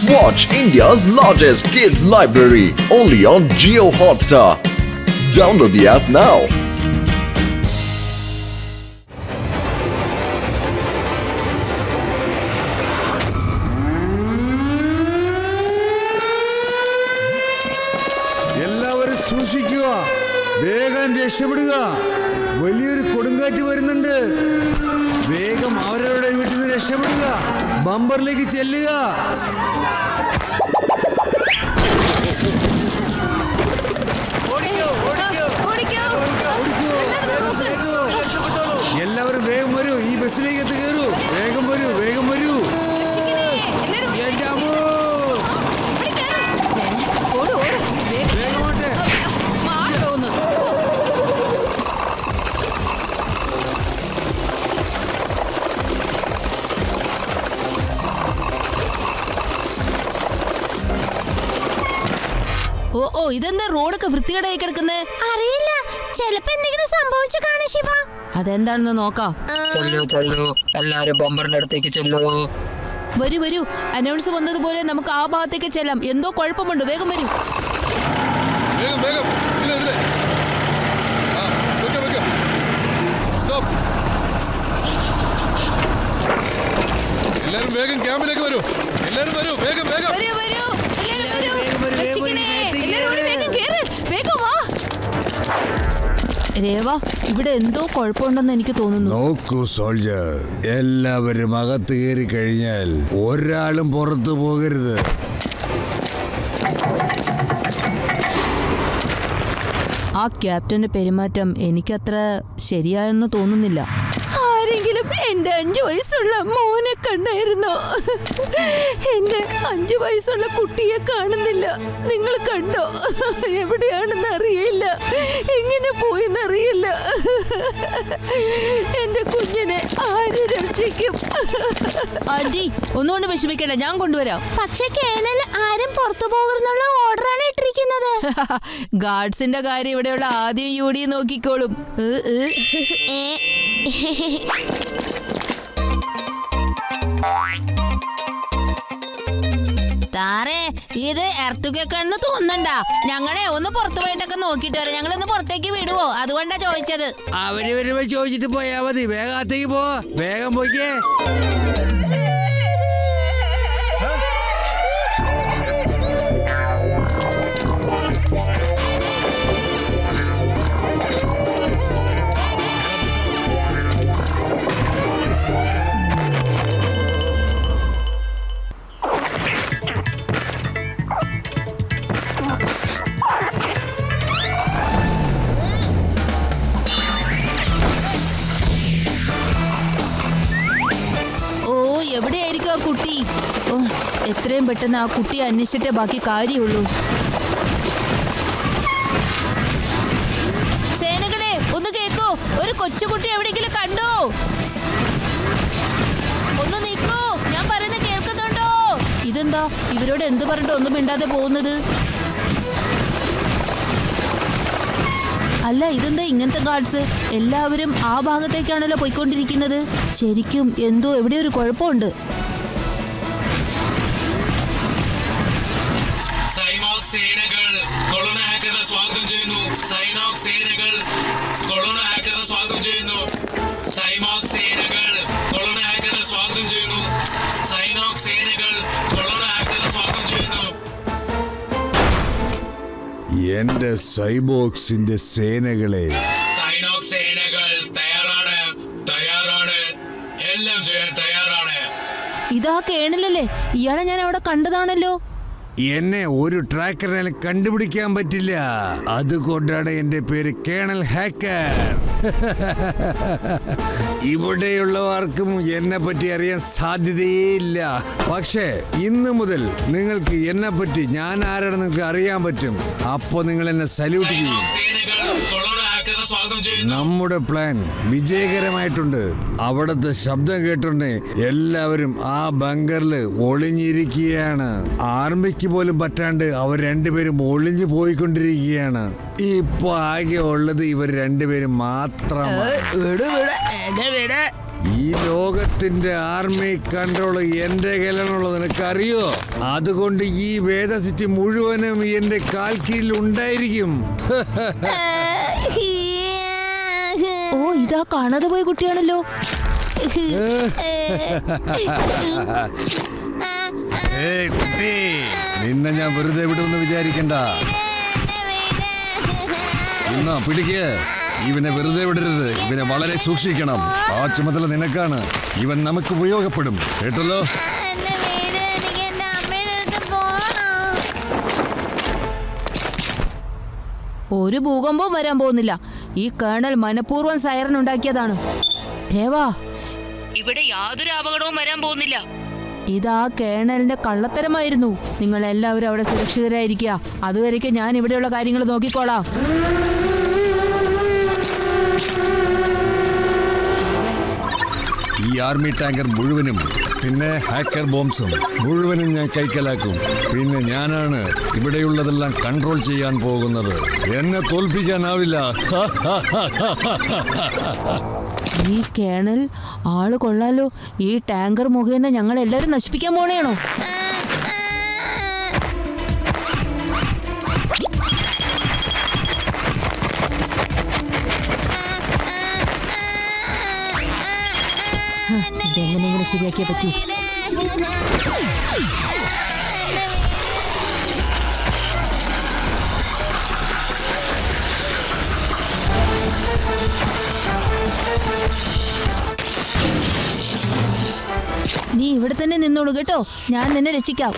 Watch India's largest kids library only on Jio Hotstar. Download the app now. എല്ലാവരും സൂക്ഷിക്കുക, വേഗം രക്ഷപ്പെടുക. വലിയൊരു കൊടുങ്കാറ്റ് വരുന്നുണ്ട്. വേഗം അവരവരുടെ വീട്ടിൽ നിന്ന് രക്ഷപ്പെടുക. ബമ്പറിലേക്ക് ചെല്ലുക. എല്ലാവരും വേഗം വരൂ, ഈ ബസ്സിലേക്ക് കയറൂ. വേഗം വരൂ, വേഗം വരൂ. ഓ ഇതെന്താ റോഡൊക്കെ വൃത്തികേടായി കിടക്കുന്നേ? അറിയില്ല, ചിലപ്പോ എന്തെങ്കിലും സംഭവിച്ചു കാണും ശിവ. അതെന്താണെന്ന് നോക്കാം. എല്ലാരും ബമ്പറിന്റെ അടുത്തേക്ക് ചെല്ലൂ. വരൂ വരൂ, അനൗൺസ് വന്നതുപോലെ നമുക്ക് ആ ഭാഗത്തേക്ക് ചെല്ലാം. എന്തോ കുഴപ്പമുണ്ട്, വേഗം വരൂ. എല്ലാരും വേഗം ക്യാമ്പിലേക്ക് വരൂ. എല്ലാരും വരൂ, വേഗം വേഗം. രേവ, ഇവിടെ എന്തോ കുഴപ്പമുണ്ടെന്ന് എനിക്ക് തോന്നുന്നു. നോക്കൂ സോൾജർ, എല്ലാവരും അകത്ത് കയറി കഴിഞ്ഞാൽ ഒരാളും പുറത്തു പോകരുത്. ആ ക്യാപ്റ്റന്റെ പെരുമാറ്റം എനിക്കത്ര ശരിയായെന്ന് തോന്നുന്നില്ല. ആരെങ്കിലും എന്റെ 5 വയസ്സുള്ള മോനെ കണ്ടായിരുന്നോ? എന്റെ 5 വയസ്സുള്ള കുട്ടിയെ കാണുന്നില്ല. നിങ്ങൾ കണ്ടോ? എവിടെയാണെന്ന് അറിയില്ല, എങ്ങനെ പോയെന്നറിയില്ല. എന്റെ കുഞ്ഞിനെ ആര് രക്ഷിക്കും? ആന്റി, ഒന്നുകൊണ്ട് വിഷമിക്കണ്ട, ഞാൻ കൊണ്ടുവരാം. പക്ഷെ കേണൽ ആരും പുറത്തു പോകരുന്നുള്ള ഓർഡറാണ് ഇട്ടിരിക്കുന്നത്. ഗാർഡ്സിന്റെ കാര്യം ഇവിടെയുള്ള ആദ്യം യൂഡി നോക്കിക്കോളും. താറേ, ഇത് എർത്തുകെക്കണെന്ന് തോന്നണ്ട. ഞങ്ങളെ ഒന്ന് പുറത്തു പോയിട്ടൊക്കെ നോക്കിട്ട് വരാം. ഞങ്ങളൊന്ന് പുറത്തേക്ക് വിടുവോ? അതുകൊണ്ടാ ചോദിച്ചത്. അവര് വരുമ്പോ ചോദിച്ചിട്ട് പോയാ മതി. വേഗത്തേക്ക് പോ, വേഗം പോയിക്കേ. എവിടെയായിരിക്കും ആ കുട്ടി? എത്രയും പെട്ടെന്ന് ആ കുട്ടിയെ അന്വേഷിച്ചിട്ടേ ബാക്കി കാര്യമുള്ളൂ. സേനകളെ, ഒന്ന് കേക്കോ, ഒരു കൊച്ചുകുട്ടി എവിടെയെങ്കിലും കണ്ടോ? ഒന്ന് നിൽക്കോ, ഞാൻ പറയുന്നത് കേൾക്കുന്നുണ്ടോ? ഇതെന്താ ഇവരോട് എന്ത് പറഞ്ഞിട്ട് ഒന്നും മിണ്ടാതെ പോകുന്നത്? അല്ല, ഇതെന്താ ഇങ്ങനത്തെ ഗാർഡ്സ്? എല്ലാവരും ആ ഭാഗത്തേക്കാണല്ലോ പോയിക്കൊണ്ടിരിക്കുന്നത്. ശരിക്കും എന്തോ എവിടെ ഒരു കുഴപ്പമുണ്ട്. സൈനോക് സേനകൾ കൊളോണ ഹാക്കറിനെ സ്വാഗതം ചെയ്യുന്നു. സൈനോക് സേനകൾ കൊളോണ ഹാക്കറിനെ സ്വാഗതം ചെയ്യുന്നു. സൈനോക് സേനകൾ കൊളോണ ഹാക്കറിനെ സ്വാഗതം ചെയ്യുന്നു. സൈനോക് സേനകൾ കൊളോണ ഹാക്കറിനെ സ്വാഗതം ചെയ്യുന്നു. എന്റെ സൈബോക്സിന്റെ സേനകളെ, സൈനോക് സേനകൾ തയ്യാറാണ്, തയ്യാറാണ്, എല്ലാം ചെയ്യാൻ തയ്യാറാണ്. ഇതാ കേണലല്ലേ? ഇയാളെ ഞാൻ അവിടെ കണ്ടതാണല്ലോ. എന്നെ ഒരു ട്രാക്കറിനെ കണ്ടുപിടിക്കാൻ പറ്റില്ല. അതുകൊണ്ടാണ് എന്റെ പേര് കേണൽ ഹാക്കർ. ഇവിടെയുള്ളവർക്കും എന്നെ പറ്റി അറിയാൻ സാധ്യതയേയില്ല. പക്ഷേ ഇന്നു മുതൽ നിങ്ങൾക്ക് എന്നെ പറ്റി ഞാൻ ആരാണെന്ന് നിങ്ങൾക്ക് അറിയാൻ പറ്റും. അപ്പൊ നിങ്ങൾ എന്നെ സല്യൂട്ട് ചെയ്യും. നമ്മുടെ പ്ലാൻ വിജയകരമായിട്ടുണ്ട്. അവിടുത്തെ ശബ്ദം കേട്ടുണ്ട് എല്ലാവരും ആ ബങ്കറിൽ ഒളിഞ്ഞിരിക്കുകയാണ്. ആർമിക്ക് പോലും പറ്റാണ്ട് അവർ രണ്ടുപേരും ഒളിഞ്ഞു പോയിക്കൊണ്ടിരിക്കുകയാണ്. ഇപ്പൊ ആകെ ഉള്ളത് ഇവർ രണ്ടുപേരും മാത്രം. ഈ ലോകത്തിന്റെ ആർമി കൺട്രോൾ എന്റെ കയ്യിലാണുള്ളത്, നിനക്കറിയോ? അതുകൊണ്ട് ഈ വേദ സിറ്റി മുഴുവനും എന്റെ കാൽ കീഴിൽ ഉണ്ടായിരിക്കും. ഓ, ഇതാ കാണാതെ പോയ കുട്ടിയാണല്ലോ. ഏയ് കുട്ടി, നിന്നെ ഞാൻ വെറുതെ വിടുമെന്ന് വിചാരിക്കണ്ട. എന്നാ പിടിക്ക്, ഇവനെ വെറുതെ വിടരുത്. ഇവനെ വളരെ സൂക്ഷിക്കണം. ആ ചുമതല നിനക്കാണ്. ഇവൻ നമുക്ക് ഉപയോഗപ്പെടും, കേട്ടല്ലോ? ഒരു ഭൂകമ്പവും വരാൻ പോകുന്നില്ല. ഈ കേണൽ മനഃപൂർവ്വം സൈറൻ ഉണ്ടാക്കിയതാണ്. രേവാ, ഇവിടെ യാതൊരു അപകടവും വരാൻ പോകുന്നില്ല. ഇതാ കേണലിന്റെ കള്ളത്തരമായിരുന്നു. നിങ്ങൾ എല്ലാവരും അവിടെ സുരക്ഷിതരായിരിക്കുക. അതുവരേക്ക് ഞാൻ ഇവിടെയുള്ള കാര്യങ്ങൾ നോക്കിക്കോളാം. ഈ ആർമി ടാങ്കർ മുഴുവനും പിന്നെ ഹാക്കർ ബോംബ്സും മുഴുവനും ഞാൻ കൈക്കലാക്കും. പിന്നെ ഞാനാണ് ഇവിടെയുള്ളതെല്ലാം കൺട്രോൾ ചെയ്യാൻ പോകുന്നത്. എന്നെ തോൽപ്പിക്കാനാവില്ല. ഈ കേണൽ ആള് കൊള്ളാലോ. ഈ ടാങ്കർ മുഖേന ഞങ്ങൾ എല്ലാവരും നശിപ്പിക്കാൻ പോണേണോ? ഇതെങ്ങനെയെങ്കിലും ശരിയാക്കിയേ പറ്റൂ. നീ ഇവിടെ തന്നെ നിന്നോളൂ കേട്ടോ, ഞാൻ നിന്നെ രക്ഷിക്കാം.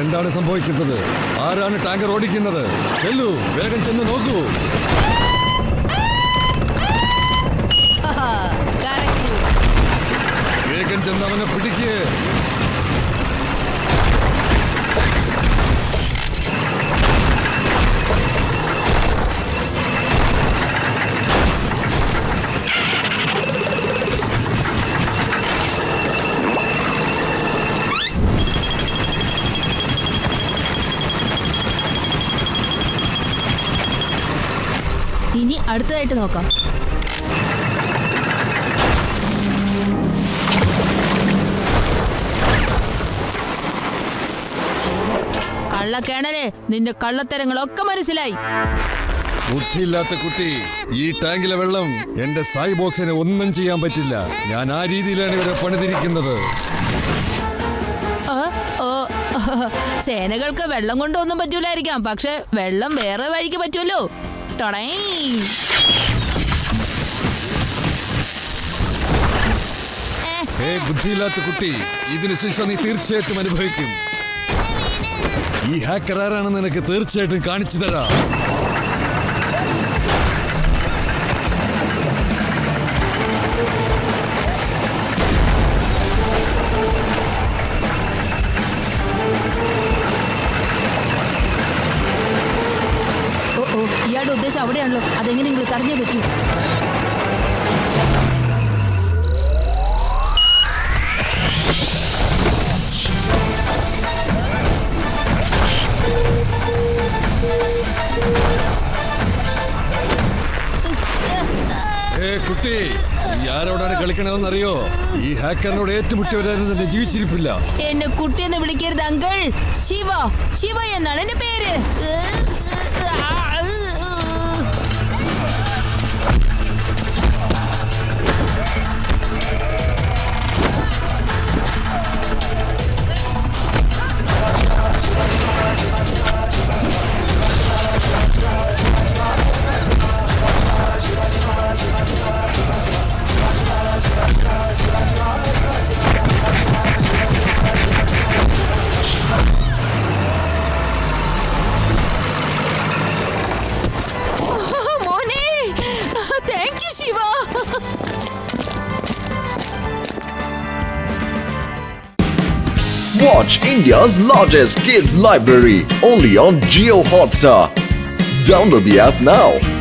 എന്താണ് സംഭവിക്കുന്നത്? ആരാണ് ടാങ്കർ ഓടിക്കുന്നത്? ചെല്ലു, വേഗം ചെന്ന് നോക്കൂ. വേഗം ചെന്ന് അവനെ പിടിക്കേ. ഇനി അടുത്തതായിട്ട് നോക്കാം. കള്ളക്കേണലേ, നിന്റെ കള്ളത്തരങ്ങളൊക്കെ മനസ്സിലായി. ബുദ്ധിയില്ലാത്ത കുട്ടി, ഈ ടാങ്കിലെ വെള്ളം എന്റെ സായി ബോക്സിനെ ഒന്നും ചെയ്യാൻ പറ്റില്ല. ഞാൻ ആ രീതിയിലാണ് ഇവരെ പണിതിരിക്കുന്നത്. സേനകൾക്ക് വെള്ളം കൊണ്ടൊന്നും പറ്റൂലായിരിക്കാം, പക്ഷെ വെള്ളം വേറെ വഴിക്ക് പറ്റുമല്ലോ. ബുദ്ധിയില്ലാത്ത കുട്ടി, ഇതിന് ശിക്ഷ നീ തീർച്ചയായിട്ടും അനുഭവിക്കും. ഈ ഹാക്കർ ആരാണെന്ന് നിനക്ക് തീർച്ചയായിട്ടും കാണിച്ചു തരാം. ഇയാളുടെ ഉദ്ദേശം അവിടെയാണല്ലോ. അതെങ്ങനെയെങ്കിലും തടഞ്ഞേ പറ്റൂ. കുട്ടി, ആരോടാണ് കളിക്കണമെന്നറിയോ? ഈ ഹാക്കറിനോട് ഏറ്റുമുട്ടിയവരായിരുന്നു തന്നെ ജീവിച്ചിരിപ്പില്ല. എന്നെ കുട്ടിയെന്ന് വിളിക്കരുത് അങ്കിൾ. ശിവ, ശിവ എന്നാണ് എന്റെ പേര്. Watch India's largest kids library only on Geo Hotstar. Download the app now.